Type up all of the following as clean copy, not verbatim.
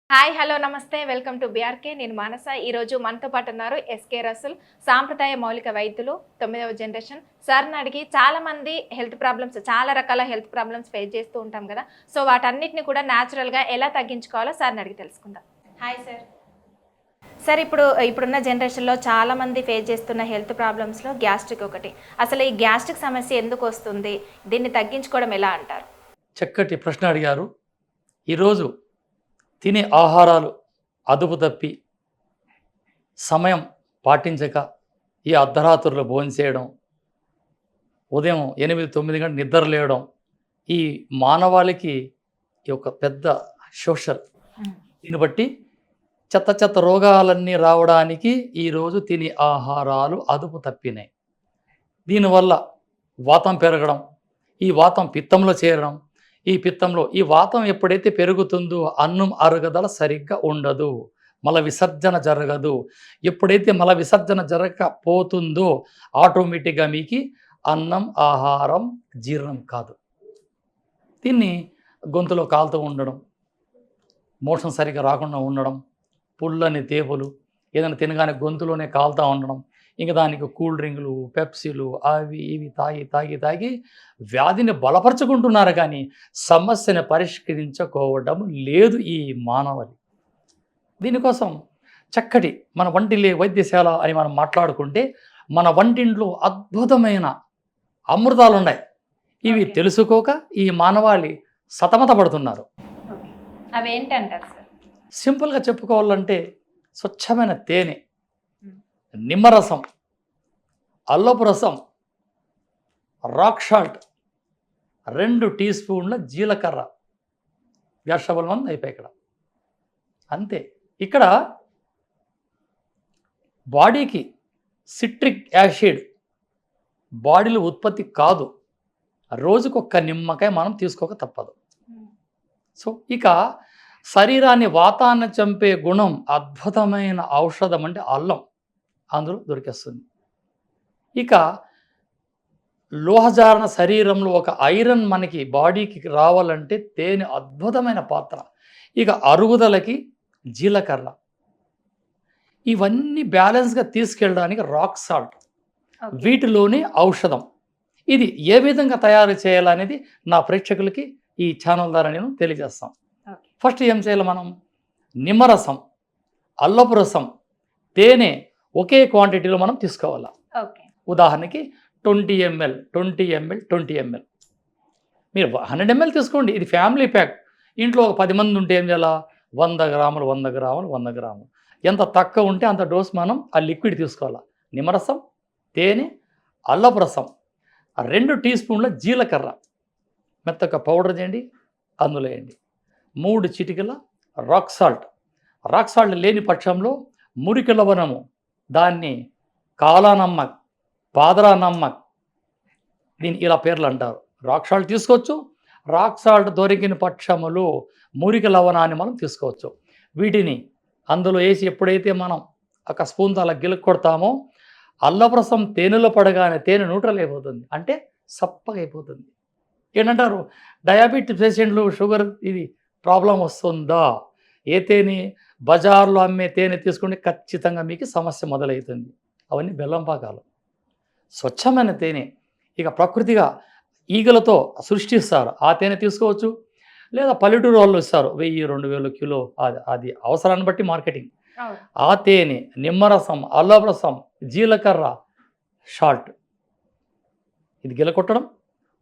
Hi hello నమస్తే welcome to BRK నేను మానస. ఈరోజు మనతో పాటు ఉన్నారు ఎస్కే రసూల్, సాంప్రదాయ మౌలిక వైద్యులు, 9వ జనరేషన్. సార్ని అడిగి చాలామంది హెల్త్ ప్రాబ్లమ్స్, చాలా రకాల హెల్త్ ప్రాబ్లమ్స్ ఫేస్ చేస్తూ ఉంటాం కదా. సో వాటన్నిటిని కూడా న్యాచురల్గా ఎలా తగ్గించుకోవాలో సార్ని అడిగి తెలుసుకుందాం. Hi sir. సార్ ఇప్పుడున్న జనరేషన్లో చాలామంది ఫేస్ చేస్తున్న హెల్త్ ప్రాబ్లమ్స్లో గ్యాస్ట్రిక్ ఒకటి. అసలు ఈ గ్యాస్ట్రిక్ సమస్య ఎందుకు వస్తుంది, దీన్ని తగ్గించుకోవడం ఎలా అంటారు? చక్కటి ప్రశ్న అడిగారు. ఈరోజు తినే ఆహారాలు అదుపు తప్పి సమయం పాటించక ఈ అర్ధరాత్రులు భోంచేయడం, ఉదయం 8-9 గంటలు నిద్ర లేవడం, ఈ మానవాళికి ఈ ఒక పెద్ద సోషల్. దీన్ని బట్టి చెత్త రోగాలన్నీ రావడానికి ఈరోజు తినే ఆహారాలు అదుపు తప్పినాయి. దీనివల్ల వాతం పెరగడం, ఈ వాతం పిత్తంలో చేరడం, ఈ పిత్తంలో ఈ వాతం ఎప్పుడైతే పెరుగుతుందో అన్నం అరగదల సరిగ్గా ఉండదు, మల విసర్జన జరగదు. ఎప్పుడైతే మల విసర్జన జరగకపోతుందో ఆటోమేటిక్గా మీకు అన్నం ఆహారం జీర్ణం కాదు. దీన్ని గొంతులో కాలుతూ ఉండడం, మోషన్ సరిగ్గా రాకుండా ఉండడం, పుల్లని తేపులు, ఏదైనా తినగానే గొంతులోనే కాలుతూ ఉండడం, ఇంకా దానికి కూల్ డ్రింకులు, పెప్సీలు అవి ఇవి తాగి వ్యాధిని బలపరుచుకుంటున్నారు, కానీ సమస్యను పరిష్కరించుకోవడం లేదు ఈ మానవాళి. దీనికోసం చక్కటి మన వంటిల్లే వైద్యశాల అని మనం మాట్లాడుకుంటే మన వంటింట్లో అద్భుతమైన అమృతాలు ఉన్నాయి. ఇవి తెలుసుకోక ఈ మానవాళి సతమత పడుతున్నారు. అవి ఏంటంటారు సార్? సింపుల్గా చెప్పుకోవాలంటే స్వచ్ఛమైన తేనె, నిమ్మరసం, అల్లపు రసం, రాక్ సాల్ట్, 2 టీ స్పూన్ల జీలకర్ర, గ్యాస్ ట్రబుల్ మంది అయిపోయి ఇక్కడ అంతే. ఇక్కడ బాడీకి సిట్రిక్ యాసిడ్ బాడీలో ఉత్పత్తి కాదు, రోజుకొక్క నిమ్మకాయ మనం తీసుకోక తప్పదు. సో ఇక శరీరాన్ని వాతాన్ని చంపే గుణం అద్భుతమైన ఔషధం అంటే అల్లం, అందులో దొరికేస్తుంది. ఇక లోహజారణ శరీరంలో ఒక ఐరన్ మనకి బాడీకి రావాలంటే తేనె అద్భుతమైన పాత్ర. ఇక అరుగుదలకి జీలకర్ర, ఇవన్నీ బ్యాలెన్స్గా తీసుకెళ్ళడానికి రాక్ సాల్ట్, వీటిలోనే ఔషధం. ఇది ఏ విధంగా తయారు చేయాలనేది నా ప్రేక్షకులకి ఈ ఛానల్ ద్వారా నేను తెలియజేస్తాం. ఫస్ట్ ఏం చేయాలి, మనం నిమ్మరసం, అల్లపు రసం, తేనె ఒకే క్వాంటిటీలో మనం తీసుకోవాలి. ఉదాహరణకి 20 ml. మీరు 100 ml తీసుకోండి, ఇది ఫ్యామిలీ ప్యాక్. ఇంట్లో ఒక 10 మంది ఉంటే ఏం చేయాలా, 100 గ్రాములు. ఎంత తక్కువ ఉంటే అంత డోస్ మనం ఆ లిక్విడ్ తీసుకోవాలి. నిమ్మరసం, తేనె, అల్లపు రసం, 2 టీ స్పూన్ల జీలకర్ర మెత్తగా పౌడర్ చేయండి, అందులో వేయండి. 3 చిటికల రాక్ సాల్ట్ లేని పక్షంలో మురికి లవణము, దాన్ని కాలా నమ్మక్, పాదరా నమ్మక్, దీని ఇలా పేర్లు అంటారు. రాక్ సాల్ట్ తీసుకోవచ్చు. రాక్ సాల్ట్ దొరికిన పక్షములో మురికి లవణాన్ని మనం తీసుకోవచ్చు. వీటిని అందులో వేసి ఎప్పుడైతే మనం ఒక స్పూన్తో అలా గిలుకు కొడతామో అల్లప్రసం తేనెలో పడగానే తేనె న్యూట్రల్ అయిపోతుంది, అంటే సప్పగా అయిపోతుంది. ఏంటంటారు, డయాబెటిస్ పేషెంట్లు షుగర్ ఇది ప్రాబ్లం వస్తుందా, ఏ తేనె బజార్లో అమ్మే తేనె తీసుకుంటే ఖచ్చితంగా మీకు సమస్య మొదలవుతుంది. అవన్నీ బెల్లం పాకాలు. స్వచ్ఛమైన తేనె ఇక ప్రకృతిగా ఈగలతో సృష్టిస్తారు, ఆ తేనె తీసుకోవచ్చు. లేదా పల్లెటూరు వాళ్ళు ఇస్తారు 1000-2000 కిలో, అది అవసరాన్ని బట్టి మార్కెటింగ్. ఆ తేనె, నిమ్మరసం, అల్లపు రసం, జీలకర్ర, సాల్ట్, ఇది గిలకొట్టడం.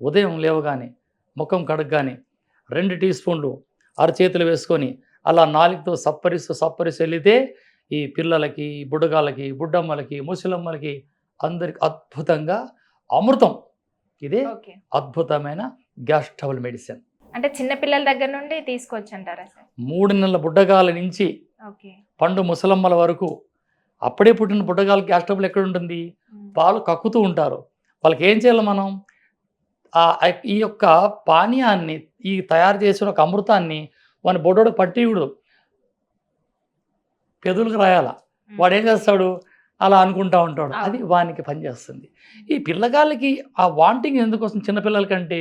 ఉదయం లేవగానే ముఖం కడగగానే 2 టీ స్పూన్లు అరచేతులు వేసుకొని అలా నాలుగుతో సప్పరిస్తూ వెళితే ఈ పిల్లలకి, బుడ్డగాళ్ళకి, బుడ్డమ్మలకి, ముసలమ్మలకి అందరికి అద్భుతంగా అమృతం. ఇదే అద్భుతమైన గ్యాస్ ట్రబుల్ మెడిసిన్. అంటే చిన్నపిల్లల దగ్గర నుండి తీసుకోవచ్చు అంటారా సార్? 3 నెలల బుడ్డగాల నుంచి పండు ముసలమ్మల వరకు, అప్పుడే పుట్టిన బుడ్డగాళ్ళకి గ్యాస్ ట్రబుల్ ఎక్కడ ఉంటుంది, పాలు కక్కుతూ ఉంటారు. వాళ్ళకి ఏం చేయాలి, మనం ఈ యొక్క పానీయాన్ని, ఈ తయారు చేసిన ఒక అమృతాన్ని వాని బొడ్డోడు పట్టియుడు పెదులకు రాయాల. వాడు ఏం చేస్తాడు, అలా అనుకుంటూ ఉంటాడు, అది వానికి పనిచేస్తుంది. ఈ పిల్లగాళ్ళకి ఆ వాంటింగ్ ఎందుకోసం, చిన్నపిల్లలకంటే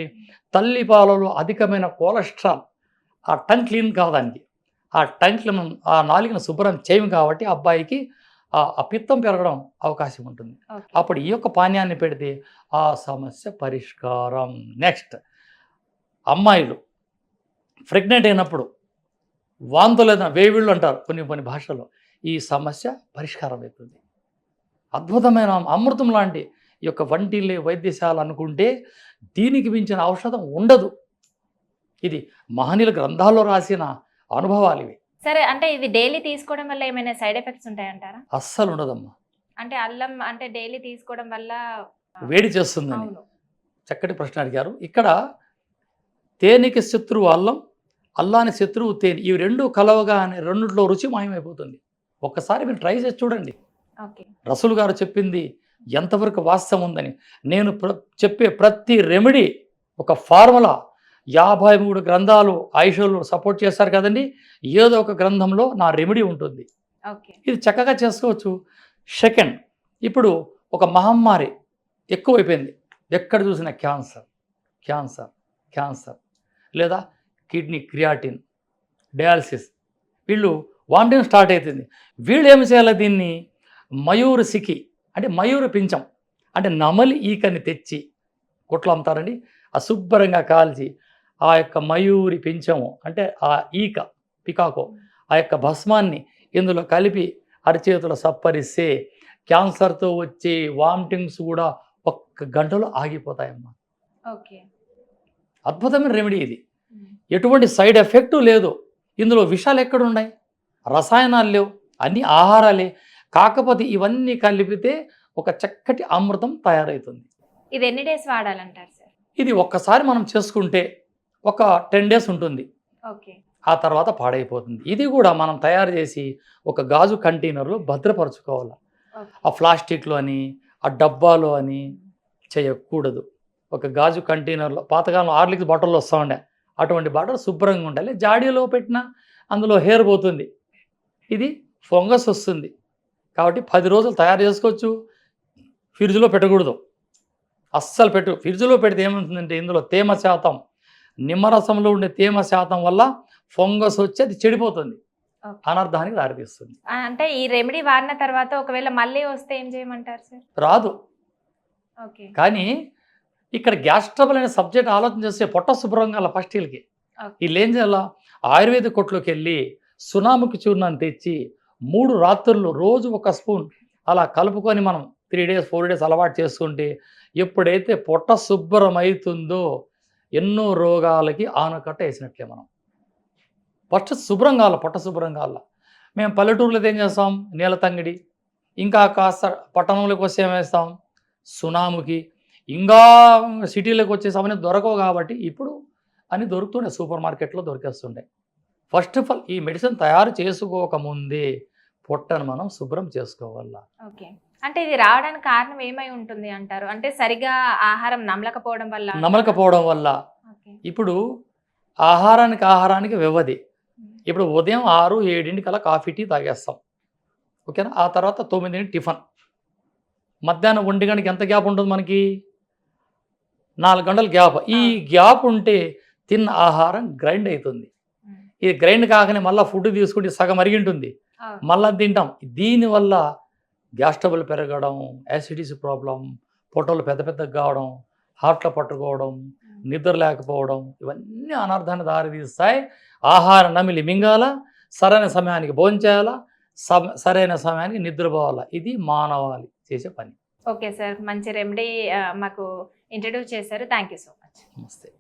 తల్లి పాలలో అధికమైన కొలెస్ట్రాల్, ఆ టంగ్ క్లీన్ కావడానికి ఆ టంక్లు ఆ నాలుకను శుభ్రం చేయము కాబట్టి అబ్బాయికి ఆ పిత్తం పెరగడం అవకాశం ఉంటుంది. ఓకే. అప్పుడు ఈ యొక్క పానీయాన్ని పెడితే ఆ సమస్య పరిష్కారం. నెక్స్ట్, అమ్మాయిలు ప్రెగ్నెంట్ అయినప్పుడు వాంతులు లేదా వేవిళ్ళు అంటారు కొన్ని భాషల్లో, ఈ సమస్య పరిష్కారం అవుతుంది. అద్భుతమైన అమృతం లాంటి ఈ యొక్క వంటిల్లే వైద్యశాల అనుకుంటే దీనికి మించిన ఔషధం ఉండదు. ఇది మహనీయుల గ్రంథాల్లో రాసిన అనుభవాలు ఇవి. సరే, అంటే ఇది డైలీ తీసుకోవడం వల్ల ఏమైనా సైడ్ ఎఫెక్ట్స్ ఉంటాయంటారా? అస్సలు ఉండదమ్మా. అంటే అల్లం అంటే డైలీ తీసుకోవడం వల్ల వేడి చేస్తుందని అవును. చక్కటి ప్రశ్న అడిగారు. ఇక్కడ తేనెకి శత్రువు అల్లం, అల్లాని శత్రువు తేనె, ఇవి రెండు కలవగానే రెండిట్లో రుచి మాయమైపోతుంది. ఒక్కసారి మీరు ట్రై చేసి చూడండి. ఓకే. రసూల్ గారు చెప్పింది ఎంతవరకు వాస్తవం ఉందని. నేను చెప్పే ప్రతి రెమెడీ ఒక ఫార్ములా. 53 గ్రంథాలు ఆయుషులు సపోర్ట్ చేస్తారు కదండి, ఏదో ఒక గ్రంథంలో నా రెమెడీ ఉంటుంది. ఓకే. ఇది చక్కగా చేసుకోవచ్చు. సెకండ్, ఇప్పుడు ఒక మహమ్మారి ఎక్కువైపోయింది. ఎక్కడ చూసినా క్యాన్సర్ క్యాన్సర్ క్యాన్సర్, లేదా కిడ్నీ క్రియాటిన్, డయాలసిస్, వీళ్ళు వామిటింగ్ స్టార్ట్ అవుతుంది. వీళ్ళు ఏమి చేయాలి, దీన్ని మయూర సికి అంటే మయూర పించం అంటే నమలి ఈకని తెచ్చి కొట్లు అమ్ముతారండి, అశుభ్రంగా కాల్చి ఆ యొక్క మయూరి పించము అంటే ఆ ఈక పికాకో ఆ యొక్క భస్మాన్ని ఇందులో కలిపి అరచేతులు సప్పరిస్తే క్యాన్సర్తో వచ్చే వామిటింగ్స్ కూడా 1 గంటలో ఆగిపోతాయమ్మా. ఓకే. అద్భుతమైన రెమెడీ ఇది. ఎటువంటి సైడ్ ఎఫెక్టు లేదు. ఇందులో విషాలు ఎక్కడున్నాయి, రసాయనాలు లేవు, అన్ని ఆహారాలే. కాకపోతే ఇవన్నీ కలిపితే ఒక చక్కటి అమృతం తయారవుతుంది. ఇది ఎన్ని డేస్ వాడాలంటారు సార్? ఇది ఒక్కసారి మనం చేసుకుంటే ఒక 10 డేస్ ఉంటుంది. ఓకే. ఆ తర్వాత పాడైపోతుంది. ఇది కూడా మనం తయారు చేసి ఒక గాజు కంటైనర్లో భద్రపరచుకోవాలి. ఆ ప్లాస్టిక్లో అని ఆ డబ్బాలో అని చేయకూడదు. ఒక గాజు కంటైనర్లో, పాతకాలంలో హార్లిక్స్ బాటిల్లో వస్తూ ఉండే అటువంటి బాటిల్ శుభ్రంగా ఉండాలి. జాడీలో పెట్టినా అందులో హెయిర్ పోతుంది, ఇది ఫంగస్ వస్తుంది. కాబట్టి 10 రోజులు తయారు చేసుకోవచ్చు. ఫ్రిడ్జ్లో పెట్టకూడదు, అస్సలు ఫ్రిడ్జ్లో పెడితే ఏమవుతుందంటే ఇందులో తేమ శాతం, నిమ్మరసంలో ఉండే తేమ శాతం వల్ల ఫంగస్ వచ్చి అది చెడిపోతుంది, అనర్థానికి దారితీస్తుంది. అంటే ఈ రెమెడీ వాడిన తర్వాత ఒకవేళ మళ్ళీ వస్తే ఏం చేయమంటారు సార్? రాదు. ఓకే. కానీ ఇక్కడ గ్యాస్ ట్రబుల్ అనే సబ్జెక్ట్ ఆలోచన చేస్తే పొట్ట శుభ్రంగా అలా ఫస్ట్ వీళ్ళకి వీళ్ళు ఏం చేయాలా, ఆయుర్వేద కొట్లోకి వెళ్ళి సునాముకి చూర్ణాన్ని తెచ్చి 3 రాత్రులు రోజు 1 స్పూన్ అలా కలుపుకొని మనం 3 డేస్ 4 డేస్ అలవాటు చేసుకుంటే ఎప్పుడైతే పొట్ట శుభ్రం అవుతుందో ఎన్నో రోగాలకి ఆనకట్ట వేసినట్లే. మనం ఫస్ట్ శుభ్రం కావాలి, పొట్ట శుభ్రం కావాల. మేము పల్లెటూరులో ఏం చేస్తాం, నీళ్ళ తంగిడి, ఇంకా కాస్త పట్టణంలోకి వస్తే ఏమేస్తాం సునాముకి, ఇంకా సిటీలోకి వచ్చే సమయం దొరకవు కాబట్టి ఇప్పుడు అని దొరుకుతుండే, సూపర్ మార్కెట్లో దొరికేస్తుండే. ఫస్ట్ ఆఫ్ ఆల్ ఈ మెడిసిన్ తయారు చేసుకోకముందే పొట్టను మనం శుభ్రం చేసుకోవాల. ఓకే. అంటే ఇది రావడానికి కారణం ఏమై ఉంటుంది అంటారు? అంటే సరిగా ఆహారం నమలకపోవడం వల్ల. ఇప్పుడు ఆహారానికి వ్యవధి. ఇప్పుడు ఉదయం 6-7 కల్లా కాఫీ టీ తాగేస్తాం, ఓకేనా. ఆ తర్వాత 9 టిఫిన్, మధ్యాహ్నం 1 గంటకి ఎంత గ్యాప్ ఉంటుంది మనకి, 4 గంటల గ్యాప్. ఈ గ్యాప్ ఉంటే తిన్న ఆహారం గ్రైండ్ అవుతుంది. ఇది గ్రైండ్ కాకనే మళ్ళీ ఫుడ్ తీసుకుంటే సగం అరిగింటుంది, మళ్ళీ తింటాం. దీనివల్ల గ్యాస్ ట్రబుల్ పెరగడం, యాసిడిటీ ప్రాబ్లం, పొట్టలు పెద్దగా కావడం, హార్ట్లో పట్టుకోవడం, నిద్ర లేకపోవడం, ఇవన్నీ అనర్థాన్ని దారితీస్తాయి. ఆహారం నమిలి మింగాల, సరైన సమయానికి భోంచేయాలా, సరైన సమయానికి నిద్రపోవాలా. ఇది మానవాళి చేసే పని. ఓకే సార్, మంచి రెమెడీ మాకు ఇంట్రడ్యూస్ చేశారు. Thank you so much. నమస్తే.